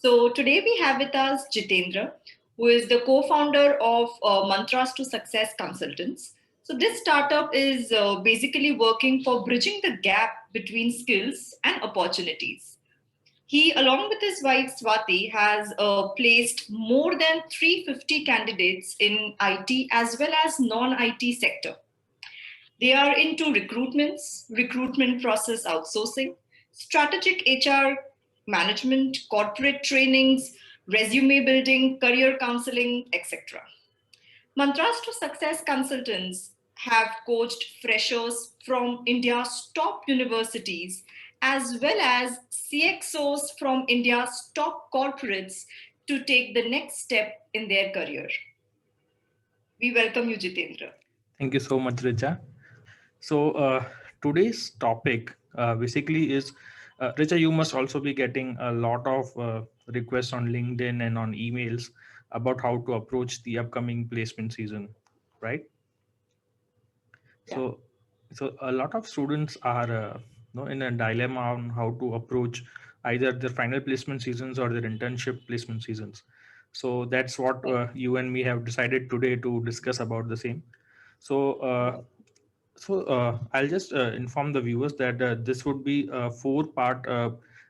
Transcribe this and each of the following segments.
So today we have with us Jitendra, who is the co-founder of Mantras to Success Consultants. So this startup is basically working for bridging the gap between skills and opportunities. He, along with his wife Swati, has placed more than 350 candidates in IT as well as non-IT sector. They are into recruitments, recruitment process outsourcing, strategic HR management, corporate trainings, resume building, career counseling, etc. Mantras to Success consultants have coached freshers from India's top universities as well as CXOs from India's top corporates to take the next step in their career. We welcome you, Jitendra. Thank you so much, Richa. So today's topic basically is, Richa, you must also be getting a lot of requests on LinkedIn and on emails about how to approach the upcoming placement season, right? Yeah. So, so a lot of students are in a dilemma on how to approach either their final placement seasons or their internship placement seasons. So that's what you and me have decided today to discuss about the same. So I'll just inform the viewers that this would be a four-part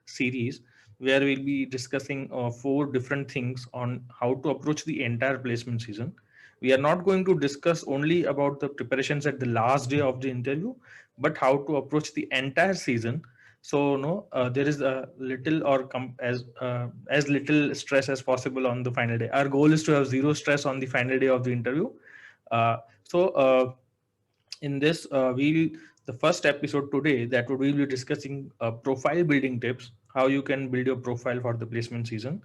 series where we'll be discussing four different things on how to approach the entire placement season. We are not going to discuss only about the preparations at the last day of the interview, but how to approach the entire season. So no, there is a little or as little stress as possible on the final day. Our goal is to have zero stress on the final day of the interview. Uh, so. In this we'll the first episode today that we'll be discussing profile building tips, how you can build your profile for the placement season.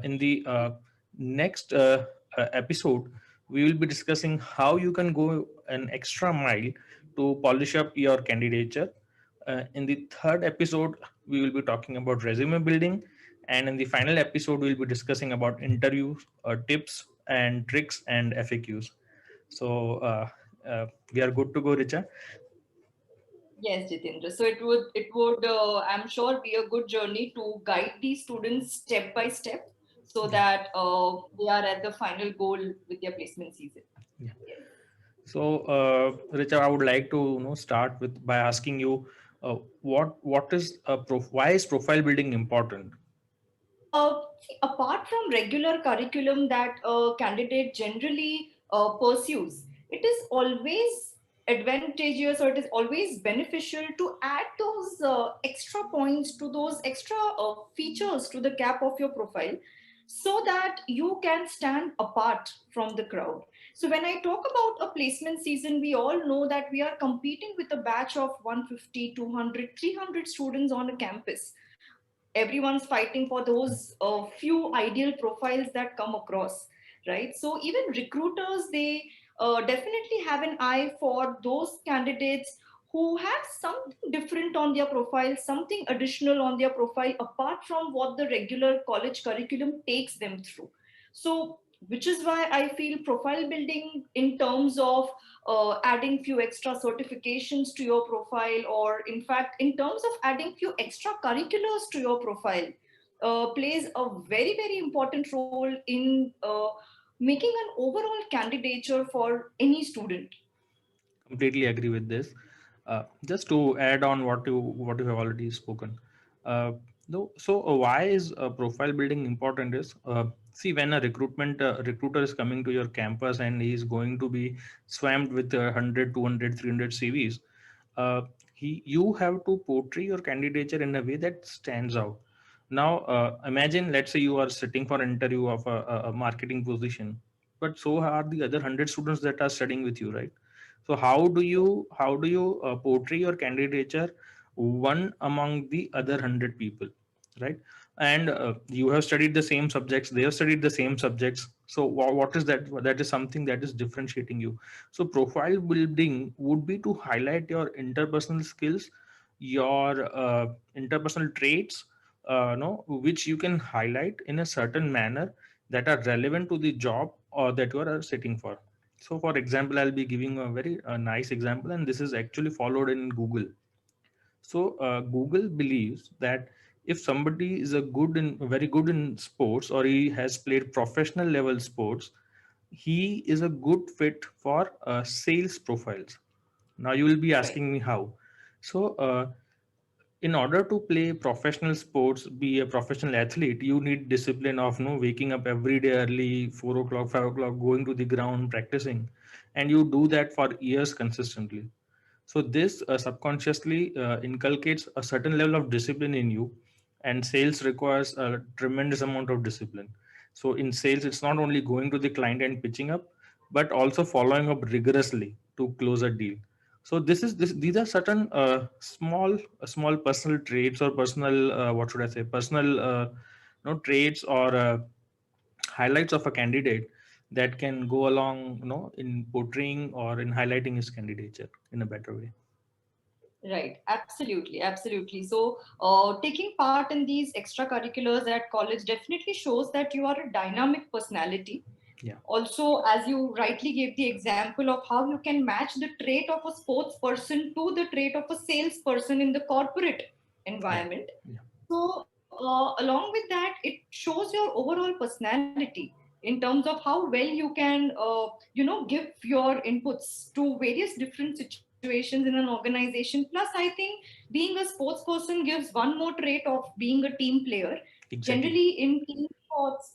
In the next episode we will be discussing how you can go an extra mile to polish up your candidature. In the third episode we will be talking about resume building, and in the final episode we'll be discussing about interview tips and tricks and FAQs. So we are good to go, Richa. Yes, Jitendra. So it would I'm sure be a good journey to guide these students step by step so Yeah, that they are at the final goal with their placement season. yeah. Yes. Richa, I would like to start with by asking you, what is why is profile building important? See, apart from regular curriculum that a candidate generally pursues, it is always advantageous or it is always beneficial to add those extra points to those extra features to the cap of your profile so that you can stand apart from the crowd. So when I talk about a placement season, we all know that we are competing with a batch of 150, 200, 300 students on a campus. Everyone's fighting for those few ideal profiles that come across, right? So even recruiters, they definitely have an eye for those candidates who have something different on their profile, something additional on their profile apart from what the regular college curriculum takes them through. So which is why I feel profile building in terms of adding few extra certifications to your profile, or in fact in terms of adding few extra curriculars to your profile, plays a very very important role in making an overall candidature for any student. Completely agree with this. Just to add on what you have already spoken. Uh, why is profile building important? Is see, when a recruiter is coming to your campus and he is going to be swamped with 100, 200, 300 CVs. Uh, you have to portray your candidature in a way that stands out. Now, imagine, let's say you are sitting for an interview of a marketing position, but so are the other 100 students that are studying with you, right? So how do you portray your candidature one among the other 100 people, right? And you have studied the same subjects, they have studied the same subjects. So what is that? That is something that is differentiating you. So profile building would be to highlight your interpersonal skills, your interpersonal traits, no, which you can highlight in a certain manner that are relevant to the job or that you are sitting for. So, for example, I'll be giving a very nice example, and this is actually followed in Google. So, Google believes that if somebody is a good in very good in sports, or he has played professional level sports, he is a good fit for sales profiles. Now you will be Right. asking me how. So in order to play professional sports, be a professional athlete, you need discipline of waking up every day early, 4 o'clock, 5 o'clock, going to the ground, practicing, and you do that for years consistently. So this subconsciously inculcates a certain level of discipline in you, and sales requires a tremendous amount of discipline. So in sales, it's not only going to the client and pitching up, but also following up rigorously to close a deal. So these are certain small personal traits, or personal what should I say, personal traits, or highlights of a candidate that can go along in portraying or in highlighting his candidature in a better way. Right, absolutely, absolutely. So, taking part in these extracurriculars at college definitely shows that you are a dynamic personality. Yeah. Also, as you rightly gave the example of how you can match the trait of a sports person to the trait of a salesperson in the corporate Yeah. environment. Yeah. So, along with that, it shows your overall personality in terms of how well you can, give your inputs to various different situations in an organization. Plus, I think being a sports person gives one more trait of being a team player. Exactly. Generally, in team sports,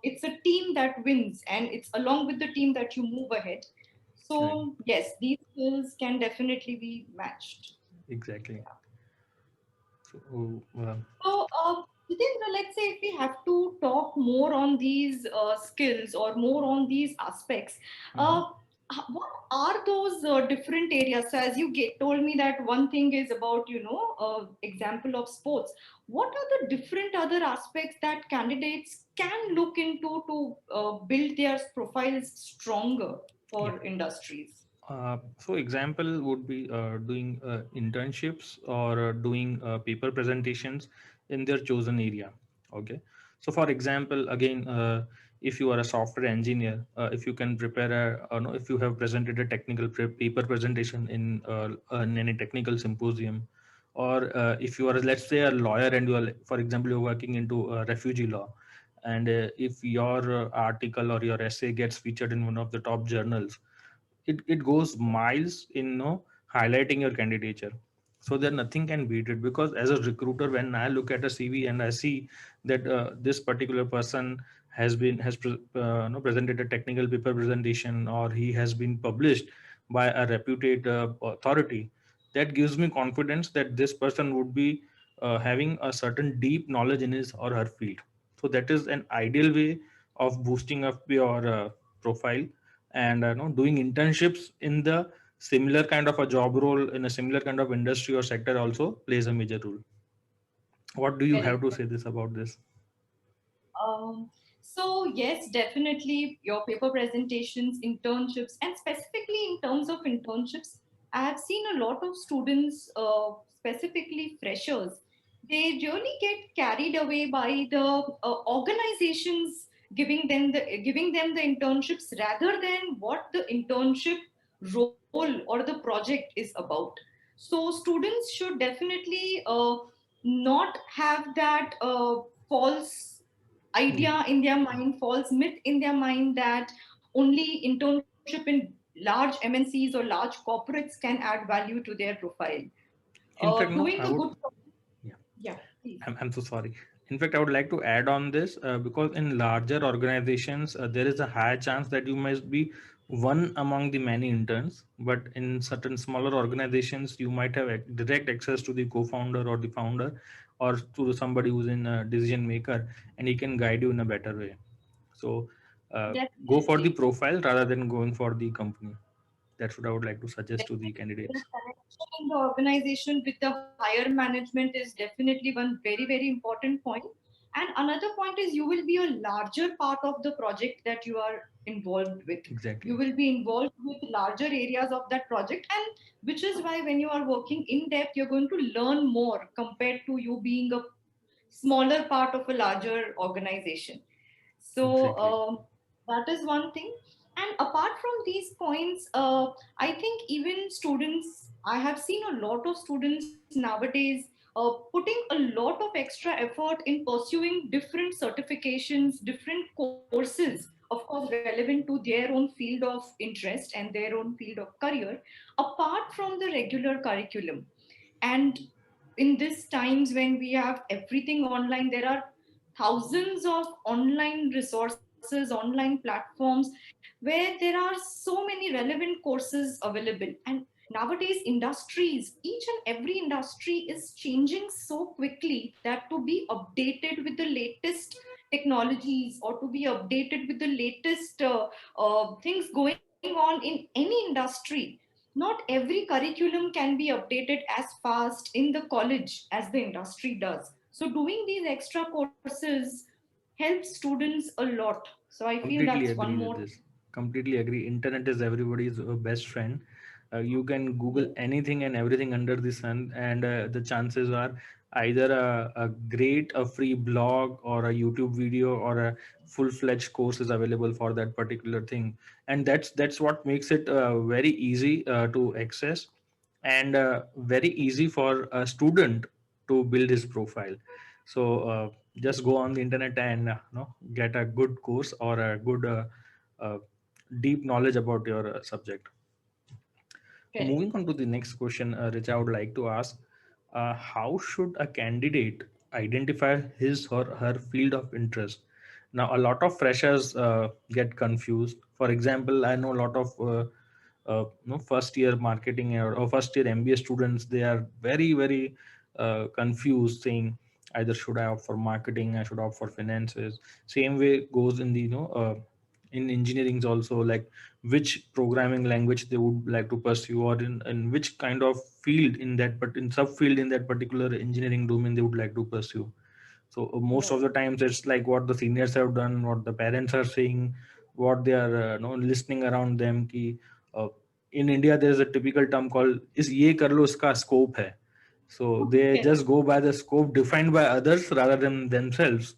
it's a team that wins, and it's along with the team that you move ahead. Right. So, yes, these skills can definitely be matched. Exactly. Yeah. So So, Jitendra, let's say if we have to talk more on these skills or more on these aspects, mhm. uh, what are those different areas? So, as you told me that one thing is about, example of sports. What are the different other aspects that candidates can look into to build their profiles stronger Yeah. for industries? So example would be doing internships, or doing paper presentations in their chosen area. Okay. So for example, again, if you are a software engineer, if you can prepare no, if you have presented a technical paper presentation in any technical symposium, or if you are, let's say, a lawyer, and you are, for example, you're working into refugee law, and if your article or your essay gets featured in one of the top journals, it goes miles in highlighting your candidature. So that nothing can beat it, because as a recruiter, when I look at a CV and I see that this particular person presented a technical paper presentation, or he has been published by a reputed authority, that gives me confidence that this person would be having a certain deep knowledge in his or her field. So that is an ideal way of boosting up your profile. And doing internships in the similar kind of a job role in a similar kind of industry or sector also plays a major role. What do you have Correct. to say this about this? Um, so yes, definitely your paper presentations, internships, and specifically in terms of internships, I have seen a lot of students, specifically freshers, they really get carried away by the organizations giving them the internships rather than what the internship role or the project is about. So students should definitely not have that false Yeah. idea in their mind, false myth in their mind that only internship in large MNCs or large corporates can add value to their profile. In fact, no, Doing I a would. good, Yeah. yeah, please. I'm so sorry. In fact, I would like to add on this, because in larger organizations, there is a high chance that you might be one among the many interns. But in certain smaller organizations, you might have direct access to the co-founder or the founder, or to somebody who's in a decision maker, and he can guide you in a better way. So go for the Definitely. profile rather than going for the company. That's what I would like to suggest to the Definitely. The candidates. connection in the organization with the higher management is definitely one very, very important point. And another point is you will be a larger part of the project that you are involved with. You Exactly. will be involved with larger areas of that project, and which is why when you are working in depth, you're going to learn more compared to you being a smaller part of a larger organization. So Exactly. that is one thing. And apart from these points, I think even students, I have seen a lot of students nowadays putting a lot of extra effort in pursuing different certifications, different courses, of course, relevant to their own field of interest and their own field of career, apart from the regular curriculum. And in these times when we have everything online, there are thousands of online resources, online platforms, where there are so many relevant courses available. And nowadays, industries, each and every industry is changing so quickly that to be updated with the latest technologies or to be updated with the latest things going on in any industry, not every curriculum can be updated as fast in the college as the industry does. So doing these extra courses helps students a lot. So I feel that's Completely one agree more. with this. Completely agree. Internet is everybody's best friend. You can Google anything and everything under the sun, and the chances are either a great a free blog or a YouTube video or a full-fledged course is available for that particular thing, and that's what makes it very easy to access, and very easy for a student to build his profile. So just go on the internet and get a good course or a good uh, deep knowledge about your subject. Correct. Moving on to the next question, Rich, I would like to ask, how should a candidate identify his or her field of interest? Now, a lot of freshers get confused. For example, I know a lot of first year marketing or first year MBA students. They are very, very confused, saying either should I opt for marketing, I should opt for finances. Same way goes in the in engineering also, like which programming language they would like to pursue, or in which kind of field in that, but in subfield in that particular engineering domain they would like to pursue. So most of Right. the times it's like what the seniors have done, what the parents are saying, what they are listening around them ki, uh, in India there is a typical term called is ye kar lo iska scope hai. So they Correct. just go by the scope defined by others rather than themselves,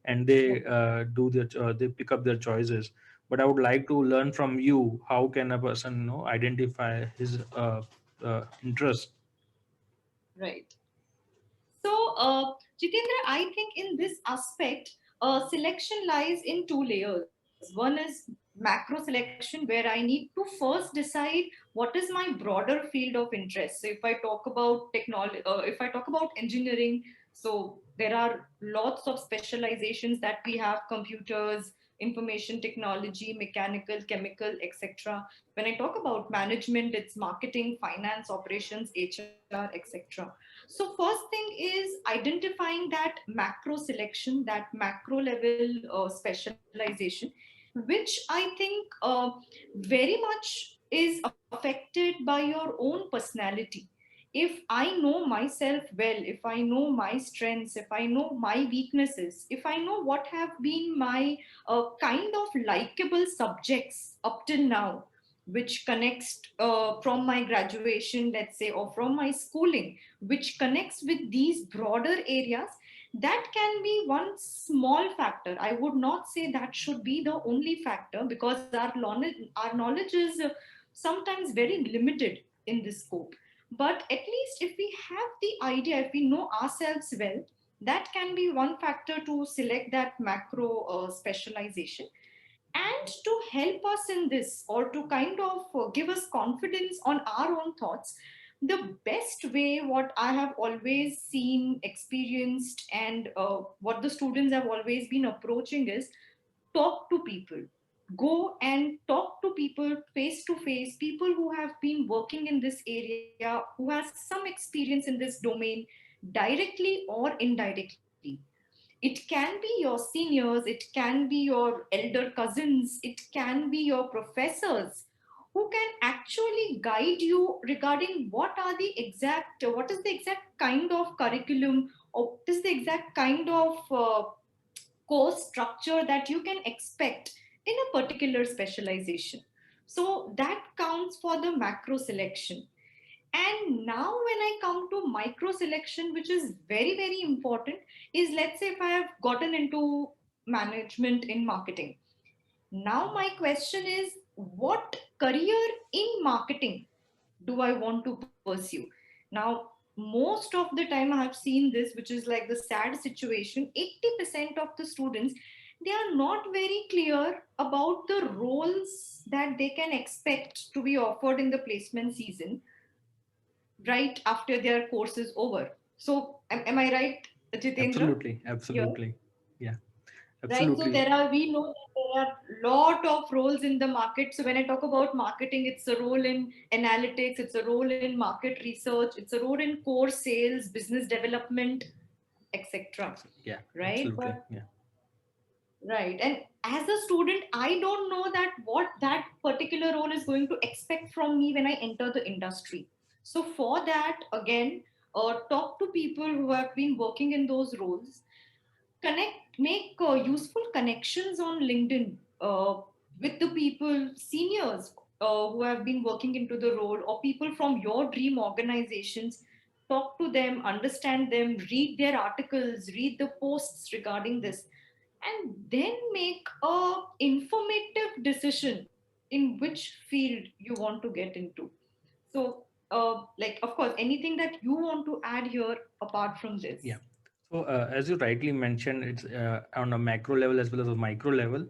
and they Right. they pick up their choices. But I would like to learn from you, how can a person identify his interest? Right. So, Jitendra, I think in this aspect, selection lies in two layers. One is macro selection, where I need to first decide what is my broader field of interest. So, if I talk about technology, if I talk about engineering, so there are lots of specializations that we have: computers, information technology, mechanical, chemical, etc. When I talk about management, it's marketing, finance, operations, HR, etc. So first thing is identifying that macro selection, that macro level specialization, which I think very much is affected by your own personality. If I know myself well, if I know my strengths, if I know my weaknesses, if I know what have been my kind of likable subjects up till now, which connects from my graduation, let's say, or from my schooling, which connects with these broader areas, that can be one small factor. I would not say that should be the only factor, because our knowledge is sometimes very limited in this scope. But at least if we have the idea, if we know ourselves well, that can be one factor to select that macro specialization. And to help us in this, or to kind of give us confidence on our own thoughts, the best way, what I have always seen, experienced, and what the students have always been approaching is talk to people. Go and talk to people face to face, people who have been working in this area, who has some experience in this domain, directly or indirectly. It can be your seniors, it can be your elder cousins, it can be your professors, who can actually guide you regarding what is the exact kind of curriculum, or what is the exact kind of course structure that you can expect in a particular specialization. So that counts for the macro selection. And now, when I come to micro selection, which is very, very important, is, let's say if I have gotten into management in marketing. Now, my question is, what career in marketing do I want to pursue? Now, most of the time I have seen this, which is like the sad situation. 80% of the students, they are not very clear about the roles that they can expect to be offered in the placement season right after their course is over. So, am I right, Jitendra? Absolutely, Here, absolutely. Yeah, right? So absolutely. we know that there are lot of roles in the market. So when I talk about marketing, it's a role in analytics, it's a role in market research, it's a role in core sales, business development, etc. Yeah, Right? absolutely. But Yeah. right, and as a student, I don't know that what that particular role is going to expect from me when I enter the industry. So for that, again, talk to people who have been working in those roles, connect, make useful connections on LinkedIn with the people, seniors who have been working into the role, or people from your dream organizations. Talk to them, understand them, read their articles, read the posts regarding this, and then make a informative decision in which field you want to get into. So like, of course, anything that you want to add here apart from this? Yeah. So, as you rightly mentioned, it's on a macro level as well as a micro level.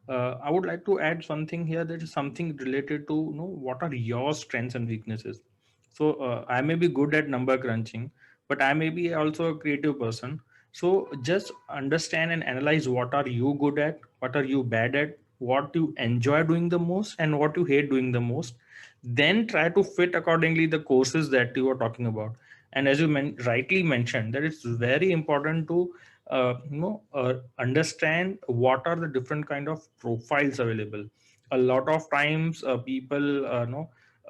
I would like to add something here that is something related to, what are your strengths and weaknesses. So, I may be good at number crunching, but I may be also a creative person. So, just understand and analyze what are you good at, what are you bad at, what you enjoy doing the most, and what you hate doing the most. Then try to fit accordingly the courses that you are talking about. And as you rightly mentioned, that it's very important to understand what are the different kind of profiles available. A lot of times people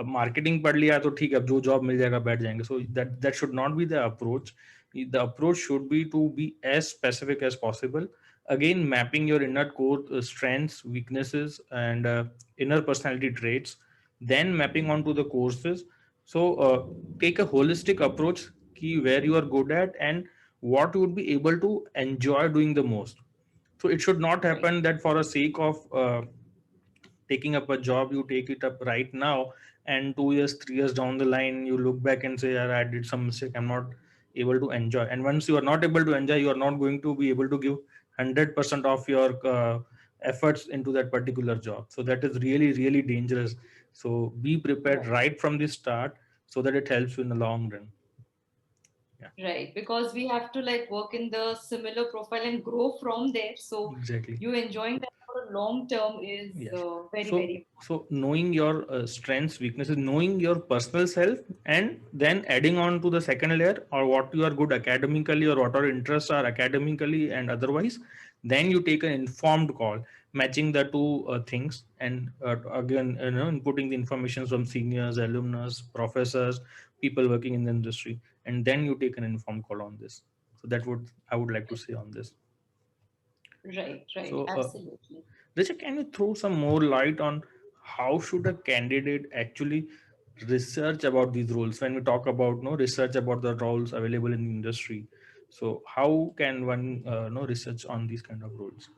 marketing पढ़ लिया तो ठीक है, अब जो job मिल जाएगा बैठ जाएंगे. So that should not be the approach. The approach should be to be as specific as possible. Again, mapping your inner core strengths, weaknesses, and inner personality traits, then mapping onto the courses. So take a holistic approach, key where you are good at and what you would be able to enjoy doing the most. So it should not Right. happen that for a sake of taking up a job, you take it up right now, and 2 years, 3 years down the line you look back and say, "Yeah, I did some mistake, I'm not able to enjoy." And once you are not able to enjoy, you are not going to be able to give 100% of your efforts into that particular job. So that is really, really dangerous. So be prepared Right. right from the start, so that it helps you in the long run. Yeah, Right, because we have to like work in the similar profile and grow from there. So exactly. you enjoying that for a long term is Yes. very, So, very so knowing your strengths, weaknesses, knowing your personal self, and then adding on to the second layer, or what you are good academically, or what our interests are academically and otherwise, then you take an informed call, matching the two things, and again, inputting the information from seniors, alumnus, professors, people working in the industry, and then you take an informed call on this. So that would I would like to say on this. right, right, So, absolutely. Richa, can you throw some more light on how should a candidate actually research about these roles when we talk about no research about the roles available in the industry? So how can one no research on these kind of roles?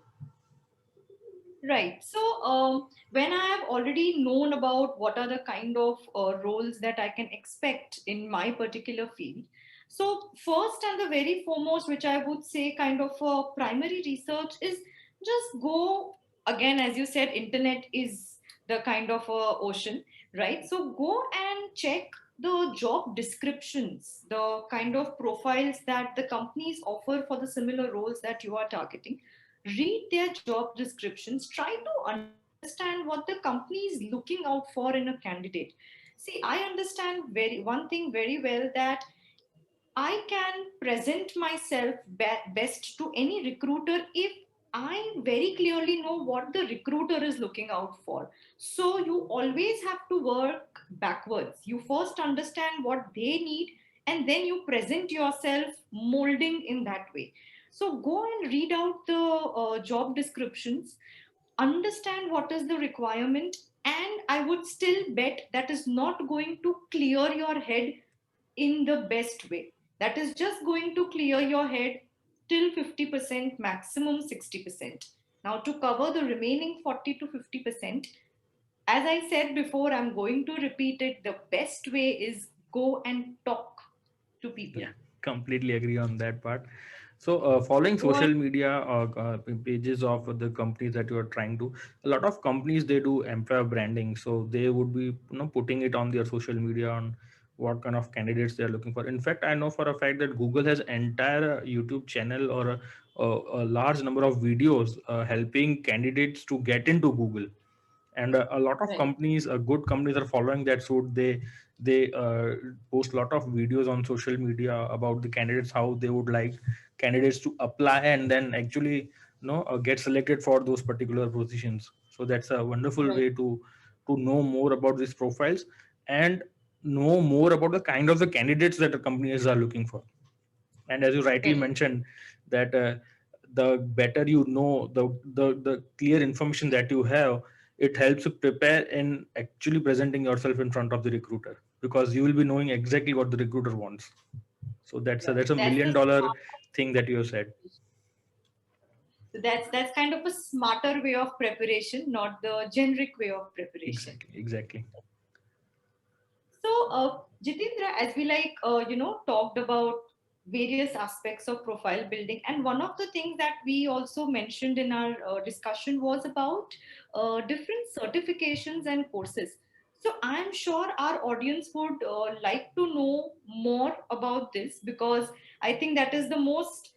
Right. So, when I have already known about what are the kind of roles that I can expect in my particular field, so first and the very foremost, which I would say kind of primary research is just go again, as you said, internet is the kind of ocean, right? So go and check the job descriptions, the kind of profiles that the companies offer for the similar roles that you are targeting. Read their job descriptions, try to understand what the company is looking out for in a candidate. See, I understand very one thing very well, that I can present myself best to any recruiter if I very clearly know what the recruiter is looking out for. So you always have to work backwards. You first understand what they need, and then you present yourself molding in that way. So go and read out the job descriptions, understand what is the requirement, and I would still bet that is not going to clear your head in the best way. That is just going to clear your head till 50%, maximum 60%. Now, to cover the remaining 40 to 50%, as I said before, I'm going to repeat it. The best way is go and talk. to people. Yeah, completely agree on that part. So, following Go on. social media pages of the companies that you are trying to, a lot of companies they do employer branding. So they would be putting it on their social media on what kind of candidates they are looking for. In fact, I know for a fact that Google has entire YouTube channel or a large number of videos helping candidates to get into Google. And a lot of Right. companies, good companies are following that suit. They post a lot of videos on social media about the candidates, how they would like candidates to apply and then actually get selected for those particular positions. So that's a wonderful Right. way to know more about these profiles and know more about the kind of the candidates that the companies are looking for. And as you rightly Correct. mentioned that the better you know, the clear information that you have, it helps you prepare in actually presenting yourself in front of the recruiter, because you will be knowing exactly what the recruiter wants. So that's a Right. That's million the dollar smart. thing that you have said. So that's kind of a smarter way of preparation, not the generic way of preparation. Exactly. So, Jitendra, as we talked about various aspects of profile building, and one of the things that we also mentioned in our discussion was about different certifications and courses. So, I'm sure our audience would like to know more about this, because I think that is the most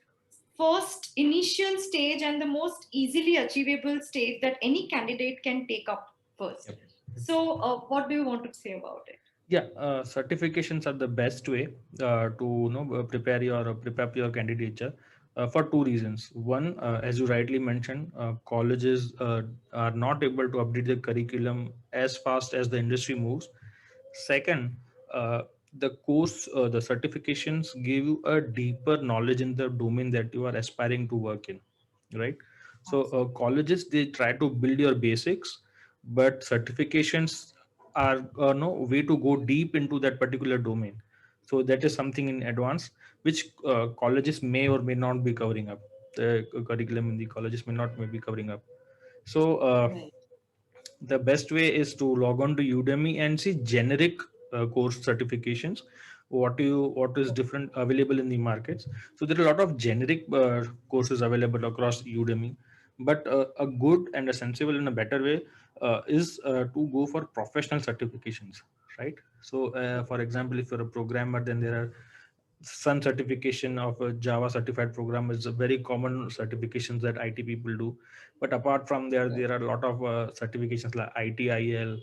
first initial stage and the most easily achievable stage that any candidate can take up first. Yep. So, what do you want to say about it? Yeah, certifications are the best way to prepare your candidature for two reasons. One, as you rightly mentioned, colleges are not able to update the curriculum as fast as the industry moves. Second, uh, the certifications give you a deeper knowledge in the domain that you are aspiring to work in, right? So colleges they try to build your basics, but certifications are no way to go deep into that particular domain. So that is something in advance which colleges may or may not be covering up. The curriculum in the colleges may not may be covering up. So Right. the best way is to log on to Udemy and see generic course certifications. What is different available in the markets. So there are a lot of generic courses available across Udemy, but a good and a sensible and a better way is to go for professional certifications, right? So for example, if you're a programmer, then there are Sun certification of a Java certified program is a very common certifications that IT people do. But apart from there, Right. there are a lot of certifications like ITIL,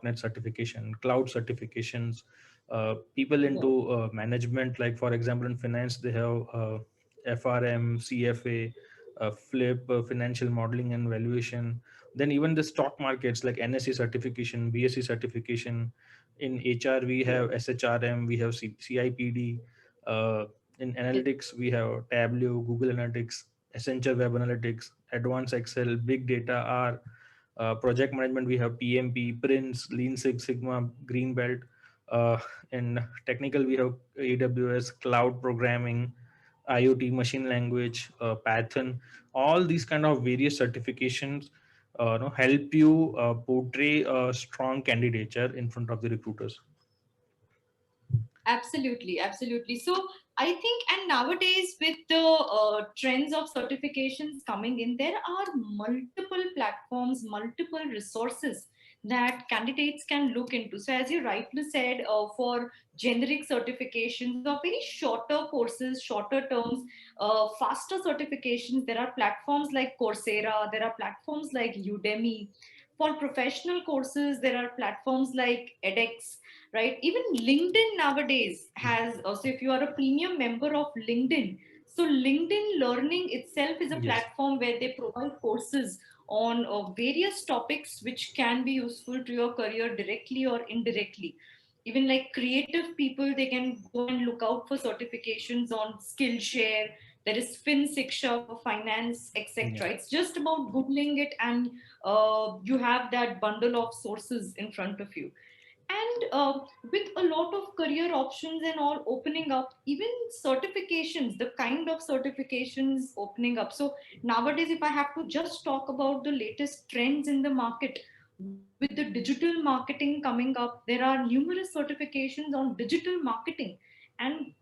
.NET certification, cloud certifications. People Right. into management, like for example in finance, they have FRM, CFA, FLIP, financial modeling and valuation. Then even the stock markets like NSE certification, BSE certification. In HR, we Right. have SHRM, we have CIPD. Uh, in analytics, we have Tableau, Google Analytics, Essential Web Analytics, Advanced Excel, Big Data, R. Project management, we have PMP, Prince, Lean Six Sigma, Green Belt. Uh, in technical, we have AWS, cloud programming, IoT, machine language, Python. All these kind of various certifications help you portray a strong candidature in front of the recruiters. Absolutely, absolutely. So I think, and nowadays with the trends of certifications coming in, there are multiple platforms, multiple resources that candidates can look into. So as you rightly said, for generic certifications or very shorter courses, shorter terms, faster certifications, there are platforms like Coursera, there are platforms like Udemy. For professional courses, there are platforms like edX, right? Even LinkedIn nowadays has, so if you are a premium member of LinkedIn, so LinkedIn Learning itself is a Yes. platform where they provide courses on various topics which can be useful to your career directly or indirectly. Even like creative people, they can go and look out for certifications on Skillshare. There is FinSiksha for finance, Yeah. etc. It's just about googling it, and you have that bundle of sources in front of you. And with a lot of career options and all opening up, even certifications, the kind of certifications opening up. So nowadays, if I have to just talk about the latest trends in the market, with the digital marketing coming up, there are numerous certifications on digital marketing. And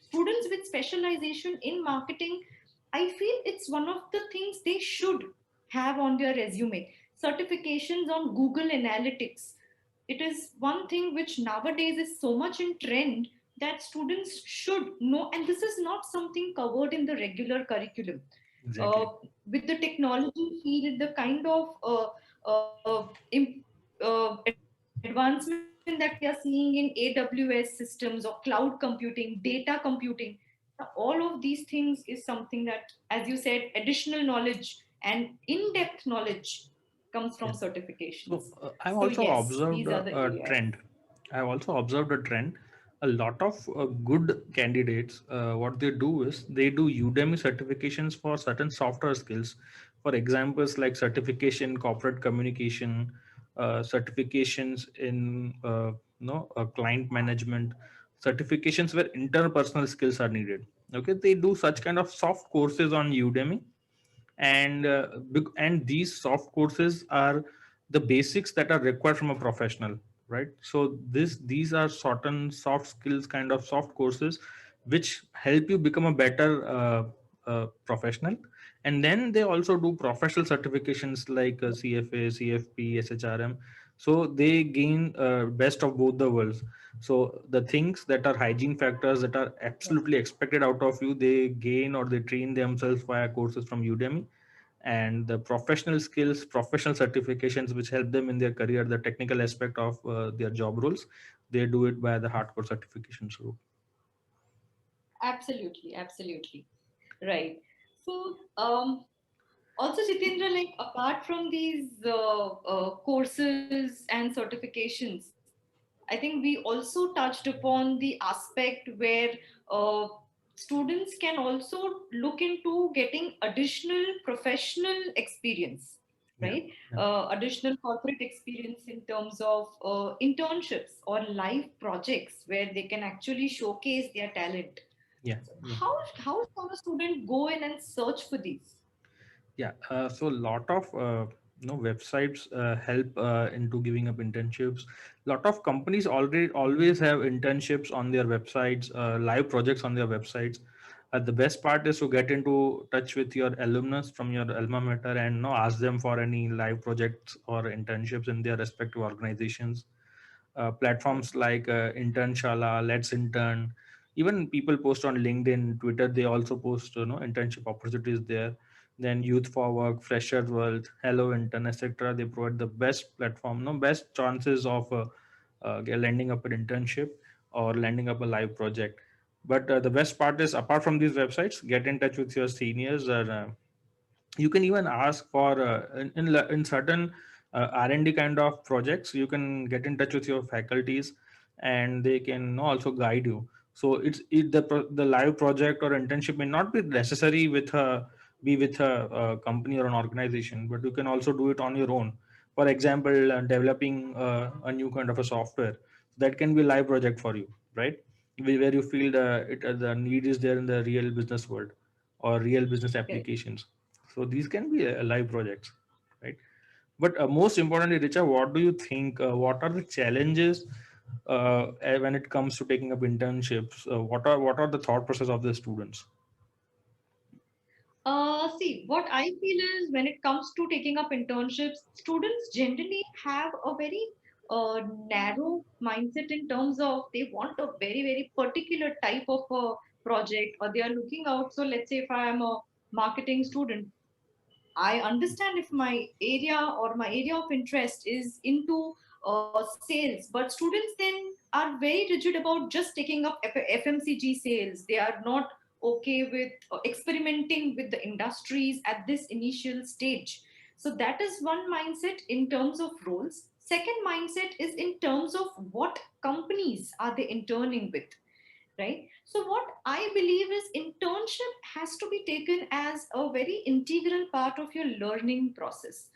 students with specialization in marketing, I feel it's one of the things they should have on their resume. Certifications on Google Analytics, it is one thing which nowadays is so much in trend that students should know, and this is not something covered in the regular curriculum. uh, Exactly. with the technology field, the kind of advancement that we are seeing in AWS systems or cloud computing, data computing, all of these things is something that, as you said, additional knowledge and in-depth knowledge comes from Yeah. certifications. So So I've yes, also these are the observed a areas. trend. I've also observed a trend. A lot of good candidates, what they do is they do Udemy certifications for certain software skills. For examples like certification, corporate communication, certifications in client management, certifications where interpersonal skills are needed. Okay, they do such kind of soft courses on Udemy, and these soft courses are the basics that are required from a professional, right? So these are certain soft skills kind of soft courses which help you become a better professional. And then they also do professional certifications like CFA, CFP, SHRM. So they gain best of both the worlds. So the things that are hygiene factors that are absolutely expected out of you, they gain or they train themselves via courses from Udemy. And the professional skills, professional certifications which help them in their career, the technical aspect of their job roles, they do it by the hardcore certifications route. Absolutely, absolutely. Right. So, also, Jitendra, like apart from these courses and certifications, I think we also touched upon the aspect where uh, students can also look into getting additional professional experience, Yeah, right? yeah, Additional corporate experience in terms of internships or live projects where they can actually showcase their talent. yeah, So yeah. how can a student go in and search for these? Yeah, so a lot of websites help into giving up internships. Lot of companies already always have internships on their websites, live projects on their websites. The best part is to get into touch with your alumnus from your alma mater and ask them for any live projects or internships in their respective organizations. Platforms like Internshala, Let's Intern, even people post on LinkedIn, Twitter. They also post internship opportunities there. Then Youth for Work, Fresher World, Hello Intern, etc. They provide the best platform, best chances of landing up an internship or landing up a live project. But the best part is, apart from these websites, get in touch with your seniors, or you can even ask for in certain R&D kind of projects. You can get in touch with your faculties and they can also guide you. So the live project or internship may not be necessary with a be with a company or an organization, but you can also do it on your own. For example, developing a new kind of a software, that can be a live project for you, right? Where you feel the need is there in the real business world or real business Correct. applications. So these can be live projects, right? But most importantly, Richa, what do you think? What are the challenges when it comes to taking up internships? What are the thought process of the students? See, what I feel is when it comes to taking up internships, students generally have a very narrow mindset in terms of they want a very, very particular type of a project or they are looking out. So, let's say if I am a marketing student, I understand if my area or my area of interest is into sales, but students then are very rigid about just taking up FMCG sales. They are not okay with experimenting with the industries at this initial stage. So that is one mindset in terms of roles. Second mindset is in terms of what companies are they interning with, right? So what I believe is internship has to be taken as a very integral part of your learning process.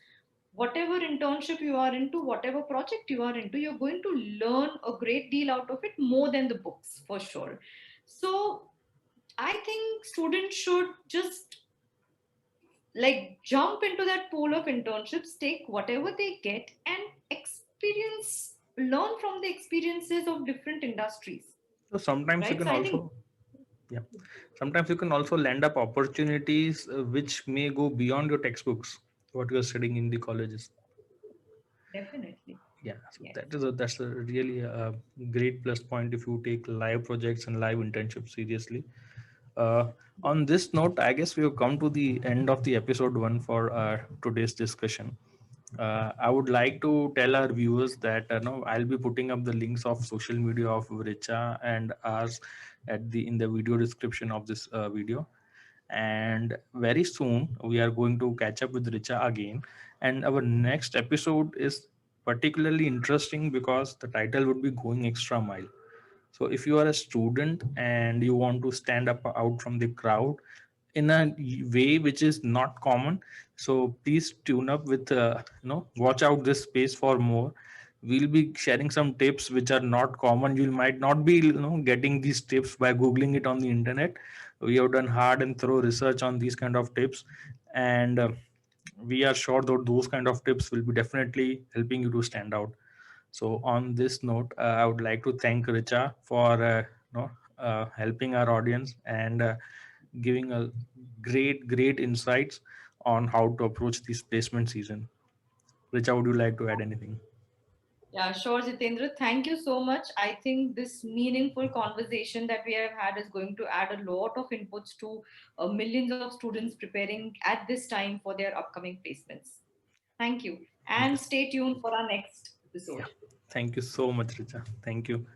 Whatever internship you are into, whatever project you are into, you're going to learn a great deal out of it, more than the books for sure. So I think students should just like jump into that pool of internships, take whatever they get and experience, learn from the experiences of different industries. So sometimes you right? can So I think also, yeah, sometimes you can also land up opportunities which may go beyond your textbooks, what you are studying in the colleges. definitely, Yeah, so yes. that's a really great plus point if you take live projects and live internships seriously. uh, on this note, I guess we have come to the end of the episode one for today's discussion. I would like to tell our viewers that no, I'll be putting up the links of social media of Richa and ours at the in the video description of this video. And very soon we are going to catch up with Richa again. And our next episode is particularly interesting because the title would be Going Extra Mile. So if you are a student and you want to stand up out from the crowd in a way which is not common, so please tune up with watch out this space for more. We'll be sharing some tips which are not common. You might not be getting these tips by googling it on the internet. We have done hard and thorough research on these kind of tips, and we are sure that those kind of tips will be definitely helping you to stand out. So on this note, I would like to thank Richa for helping our audience and giving a great insights on how to approach this placement season. Richa, would you like to add anything? Yeah, sure, Jitendra. Thank you so much. I think this meaningful conversation that we have had is going to add a lot of inputs to millions of students preparing at this time for their upcoming placements. Thank you. Thank you. And stay tuned for our next Yeah. episode. Thank you so much, Richa. Thank you.